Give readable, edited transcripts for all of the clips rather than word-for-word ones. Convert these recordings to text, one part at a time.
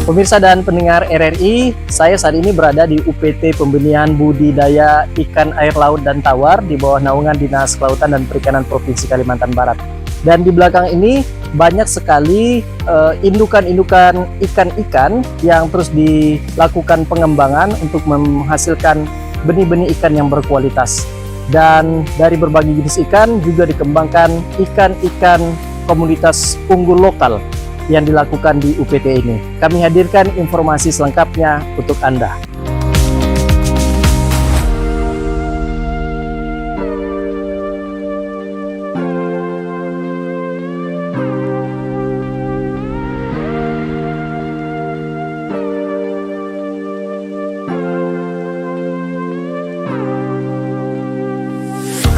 Pemirsa dan pendengar RRI, saya saat ini berada di UPT Pembenihan Budidaya Ikan Air Laut dan Tawar di bawah naungan Dinas Kelautan dan Perikanan Provinsi Kalimantan Barat. Dan di belakang ini banyak sekali indukan-indukan ikan-ikan yang terus dilakukan pengembangan untuk menghasilkan benih-benih ikan yang berkualitas. Dan dari berbagai jenis ikan juga dikembangkan ikan-ikan komunitas unggul lokal yang dilakukan di UPT ini. Kami hadirkan informasi selengkapnya untuk Anda.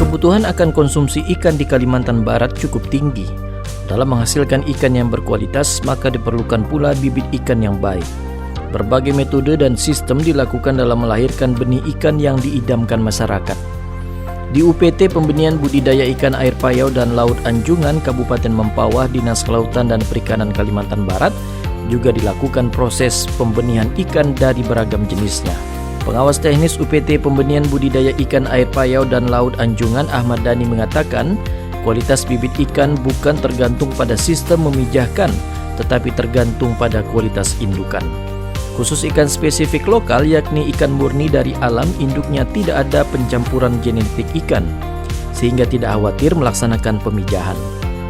Kebutuhan akan konsumsi ikan di Kalimantan Barat cukup tinggi. Dalam menghasilkan ikan yang berkualitas, maka diperlukan pula bibit ikan yang baik. Berbagai metode dan sistem dilakukan dalam melahirkan benih ikan yang diidamkan masyarakat. Di UPT Pembenihan Budidaya Ikan Air Payau dan Laut Anjungan, Kabupaten Mempawah, Dinas Kelautan dan Perikanan Kalimantan Barat, juga dilakukan proses pembenihan ikan dari beragam jenisnya. Pengawas teknis UPT Pembenihan Budidaya Ikan Air Payau dan Laut Anjungan, Ahmad Dhani, mengatakan, kualitas bibit ikan bukan tergantung pada sistem memijahkan, tetapi tergantung pada kualitas indukan. Khusus ikan spesifik lokal, yakni ikan murni dari alam, induknya tidak ada pencampuran genetik ikan, sehingga tidak khawatir melaksanakan pemijahan.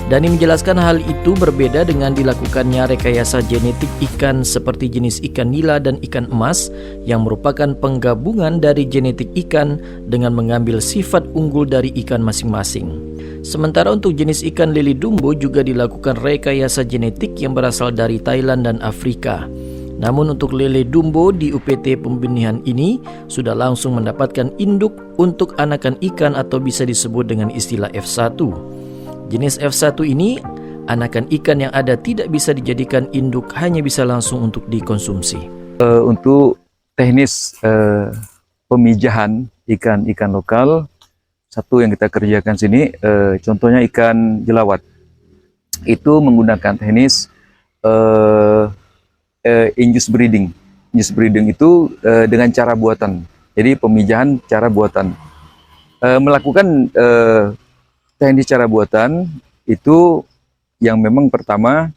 Dhani menjelaskan hal itu berbeda dengan dilakukannya rekayasa genetik ikan seperti jenis ikan nila dan ikan emas yang merupakan penggabungan dari genetik ikan dengan mengambil sifat unggul dari ikan masing-masing. Sementara untuk jenis ikan lele dumbo juga dilakukan rekayasa genetik yang berasal dari Thailand dan Afrika. Namun untuk lele dumbo di UPT pembenihan ini sudah langsung mendapatkan induk untuk anakan ikan atau bisa disebut dengan istilah F1. Jenis F1 ini, anakan ikan yang ada tidak bisa dijadikan induk, hanya bisa langsung untuk dikonsumsi. Untuk teknis pemijahan ikan-ikan lokal, satu yang kita kerjakan sini, contohnya ikan jelawat. Itu menggunakan teknis induced breeding. Induced breeding itu dengan cara buatan. Jadi pemijahan cara buatan. Melakukan teknis cara buatan itu yang memang pertama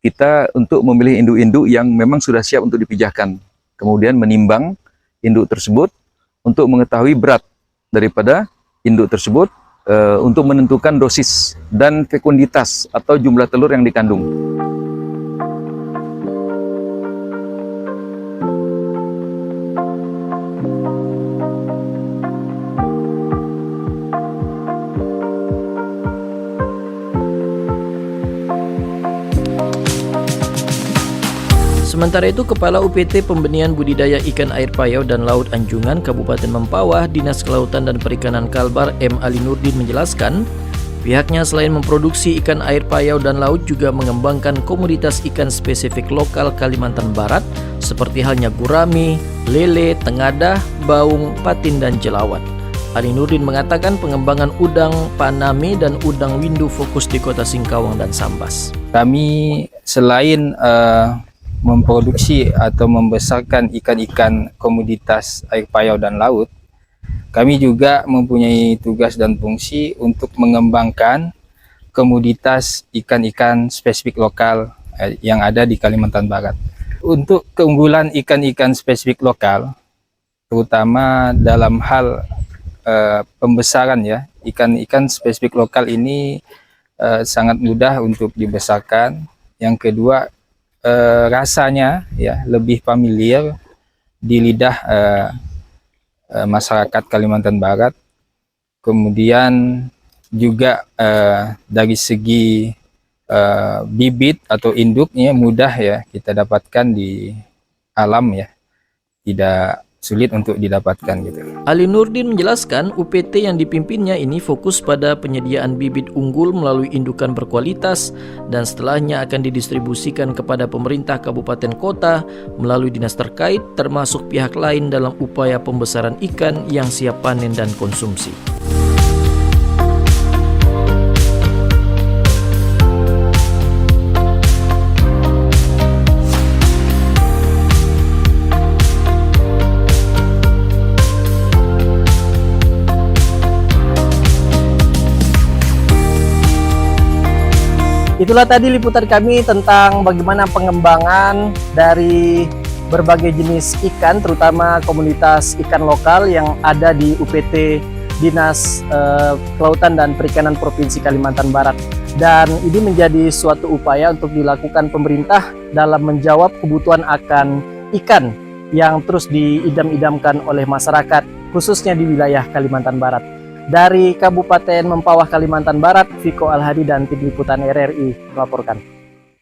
kita untuk memilih induk-induk yang memang sudah siap untuk dipijahkan. Kemudian menimbang induk tersebut untuk mengetahui berat daripada induk tersebut untuk menentukan dosis dan fekunditas atau jumlah telur yang dikandung. Sementara itu, Kepala UPT Pembenihan Budidaya Ikan Air Payau dan Laut Anjungan, Kabupaten Mempawah, Dinas Kelautan dan Perikanan Kalbar, M. Ali Nurdin, menjelaskan, pihaknya selain memproduksi ikan air payau dan laut juga mengembangkan komoditas ikan spesifik lokal Kalimantan Barat seperti halnya gurami, lele, tengadah, baung, patin, dan jelawat. Ali Nurdin mengatakan pengembangan udang paname dan udang windu fokus di Kota Singkawang dan Sambas. Kami selain memproduksi atau membesarkan ikan-ikan komoditas air payau dan laut, kami juga mempunyai tugas dan fungsi untuk mengembangkan komoditas ikan-ikan spesifik lokal yang ada di Kalimantan Barat. Untuk keunggulan ikan-ikan spesifik lokal, terutama dalam hal pembesaran ya, ikan-ikan spesifik lokal ini sangat mudah untuk dibesarkan. Yang kedua, rasanya ya lebih familiar di lidah masyarakat Kalimantan Barat. Kemudian juga dari segi bibit atau induknya mudah ya kita dapatkan di alam ya, tidak sulit untuk didapatkan gitu. Ali Nurdin menjelaskan UPT yang dipimpinnya ini fokus pada penyediaan bibit unggul melalui indukan berkualitas dan setelahnya akan didistribusikan kepada pemerintah kabupaten kota melalui dinas terkait termasuk pihak lain dalam upaya pembesaran ikan yang siap panen dan konsumsi. Itulah tadi liputan kami tentang bagaimana pengembangan dari berbagai jenis ikan, terutama komunitas ikan lokal yang ada di UPT Dinas Kelautan dan Perikanan Provinsi Kalimantan Barat. Dan ini menjadi suatu upaya untuk dilakukan pemerintah dalam menjawab kebutuhan akan ikan yang terus diidam-idamkan oleh masyarakat, khususnya di wilayah Kalimantan Barat. Dari Kabupaten Mempawah, Kalimantan Barat, Viko Alhadi dan tim liputan RRI melaporkan.